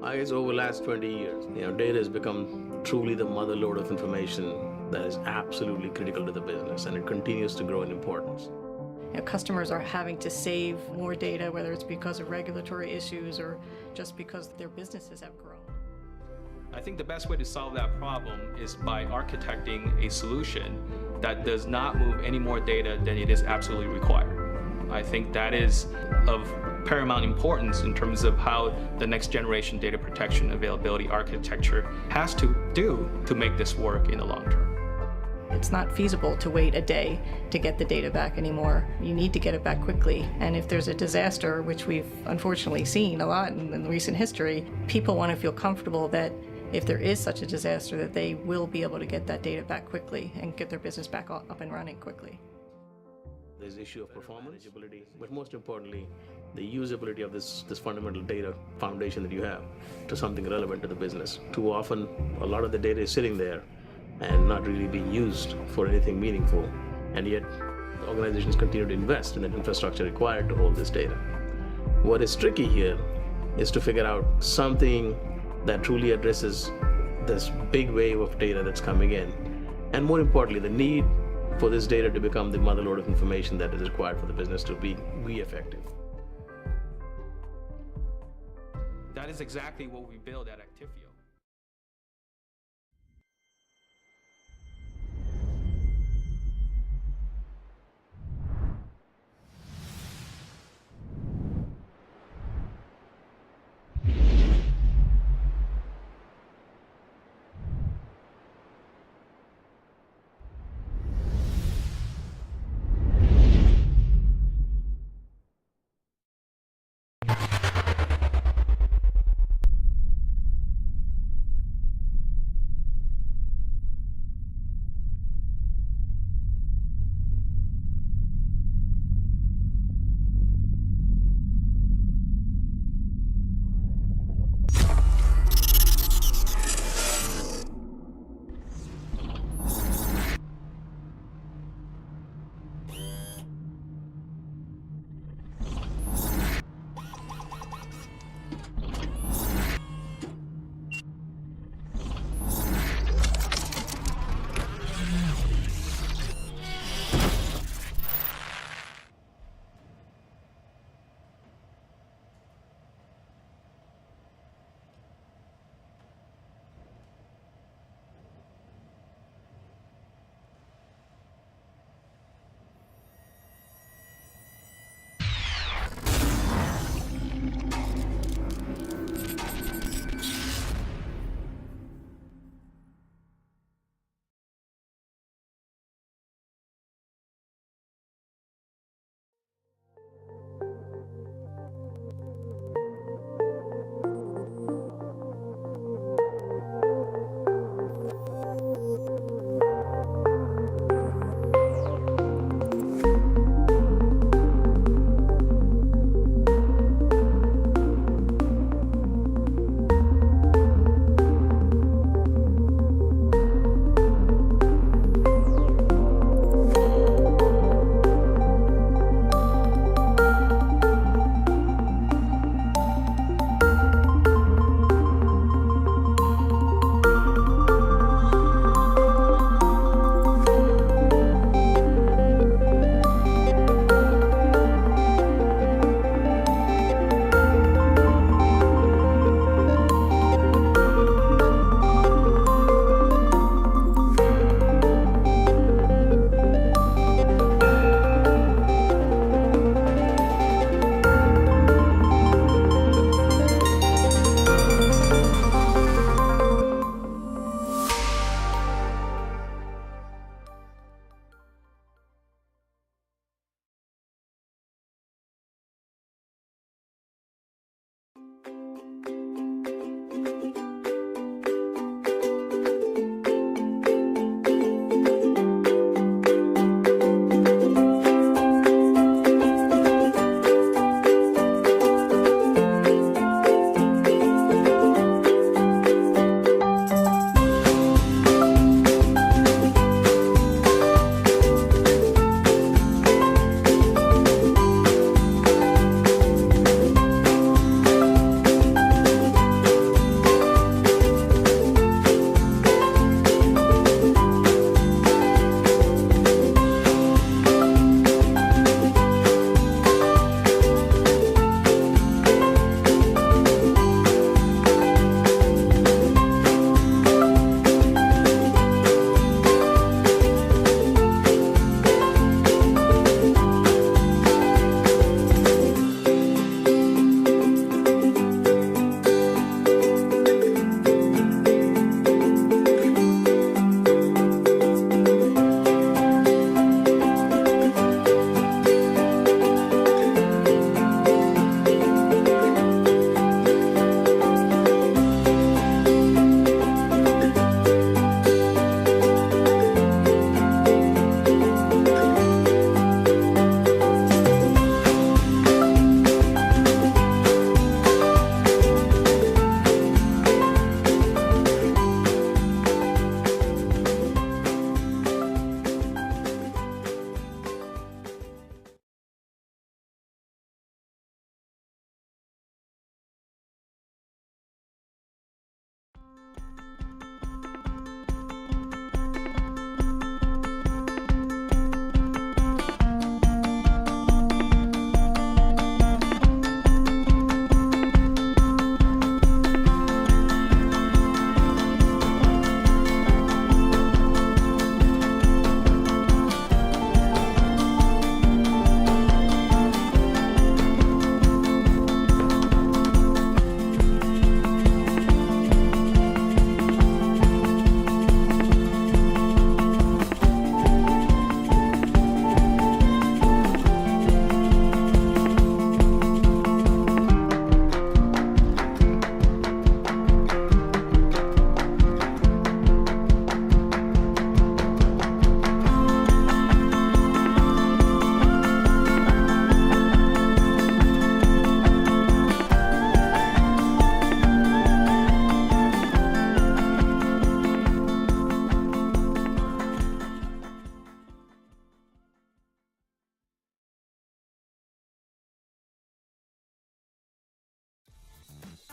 I guess over the last 20 years, data has become truly the mother lode of information that is absolutely critical to the business, and it continues to grow in importance. Customers are having to save more data, whether it's because of regulatory issues or just because their businesses have grown. I think the best way to solve that problem is by architecting a solution that does not move any more data than it is absolutely required. I think that is of paramount importance in terms of how the next generation data protection availability architecture has to do to make this work in the long term. It's not feasible to wait a day to get the data back anymore. You need to get it back quickly. And if there's a disaster, which we've unfortunately seen a lot in recent history, people want to feel comfortable that if there is such a disaster, that they will be able to get that data back quickly and get their business back up and running quickly. There's the issue of performance, manageability, but most importantly, the usability of this fundamental data foundation that you have to something relevant to the business. Too often, a lot of the data is sitting there and not really being used for anything meaningful, and yet organizations continue to invest in the infrastructure required to hold this data. What is tricky here is to figure out something that truly addresses this big wave of data that's coming in, and more importantly, the need for this data to become the mother lode of information that is required for the business to be effective. That is exactly what we build at Actifio.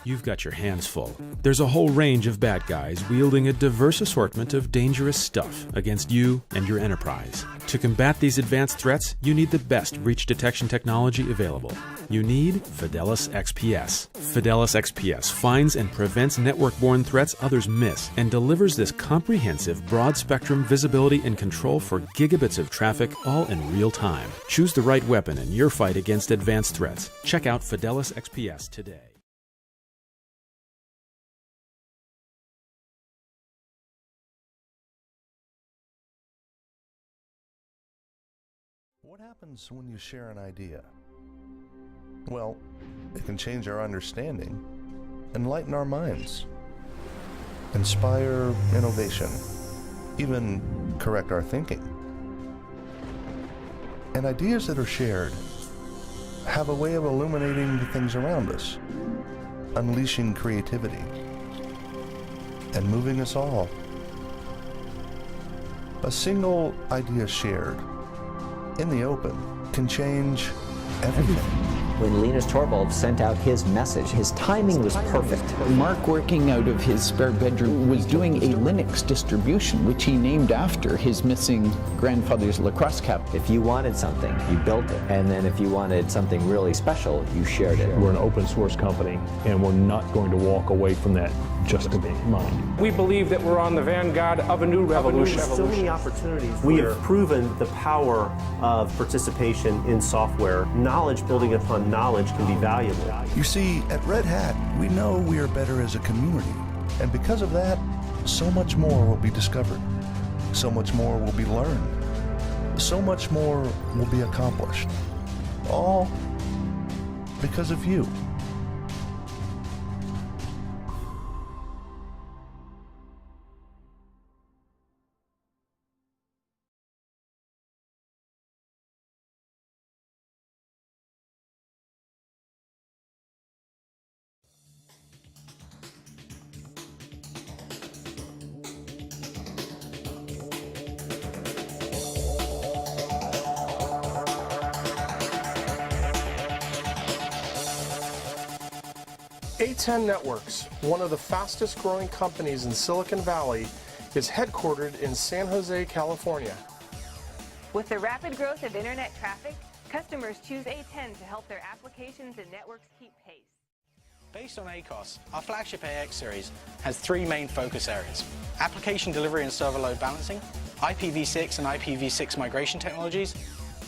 You've got your hands full. There's a whole range of bad guys wielding a diverse assortment of dangerous stuff against you and your enterprise. To combat these advanced threats, you need the best breach detection technology available. You need Fidelis XPS. Fidelis XPS finds and prevents network-borne threats others miss and delivers this comprehensive broad-spectrum visibility and control for gigabits of traffic all in real time. Choose the right weapon in your fight against advanced threats. Check out Fidelis XPS today. What happens when you share an idea? Well, it can change our understanding, enlighten our minds, inspire innovation, even correct our thinking. And ideas that are shared have a way of illuminating the things around us, unleashing creativity, and moving us all. A single idea shared in the open can change everything. When Linus Torvalds sent out his message, his timing was perfect. Mark, working out of his spare bedroom, was doing a Linux distribution, which he named after his missing grandfather's lacrosse cap. If you wanted something, you built it. And then if you wanted something really special, you shared it. We're an open source company, and we're not going to walk away from that just to be mine. We believe that we're on the vanguard of a new revolution. So many opportunities. We have proven the power of participation in software. Knowledge building upon knowledge can be valuable. You see, at Red Hat, we know we are better as a community. And because of that, so much more will be discovered. So much more will be learned. So much more will be accomplished. All because of you. A10 Networks, one of the fastest growing companies in Silicon Valley, is headquartered in San Jose, California. With the rapid growth of internet traffic, customers choose A10 to help their applications and networks keep pace. Based on ACOS, our flagship AX series has three main focus areas: application delivery and server load balancing, IPv6 and IPv6 migration technologies,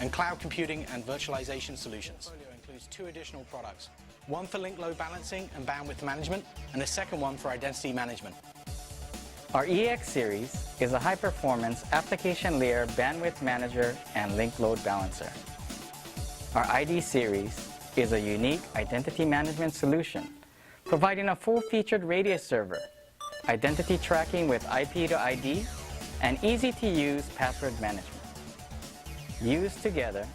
and cloud computing and virtualization solutions. It includes two additional products, one for link load balancing and bandwidth management, and the second one for identity management. Our EX series is a high-performance application layer bandwidth manager and link load balancer. Our ID series is a unique identity management solution, providing a full-featured radius server, identity tracking with IP to ID, and easy-to-use password management. Used together,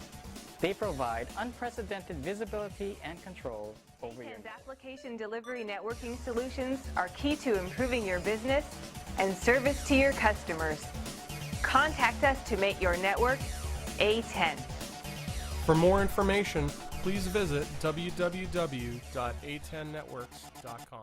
they provide unprecedented visibility and control over your network. Application delivery networking solutions are key to improving your business and service to your customers. Contact us to make your network A10. For more information, please visit www.a10networks.com.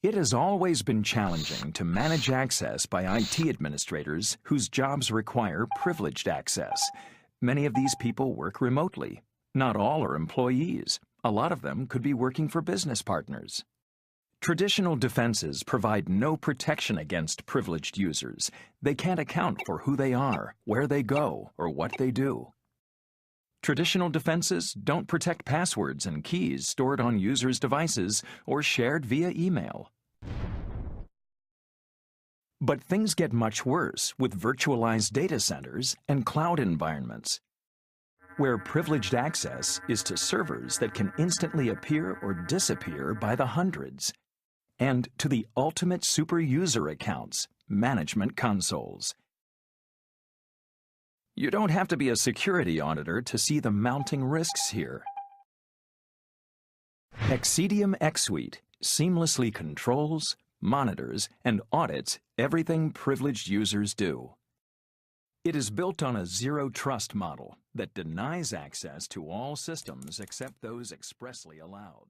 It has always been challenging to manage access by IT administrators whose jobs require privileged access. Many of these people work remotely. Not all are employees. A lot of them could be working for business partners. Traditional defenses provide no protection against privileged users. They can't account for who they are, where they go, or what they do. Traditional defenses don't protect passwords and keys stored on users' devices or shared via email. But things get much worse with virtualized data centers and cloud environments, where privileged access is to servers that can instantly appear or disappear by the hundreds, and to the ultimate super user accounts, management consoles. You don't have to be a security auditor to see the mounting risks here. Exedium X Suite seamlessly controls, monitors, and audits everything privileged users do. It is built on a zero-trust model that denies access to all systems except those expressly allowed.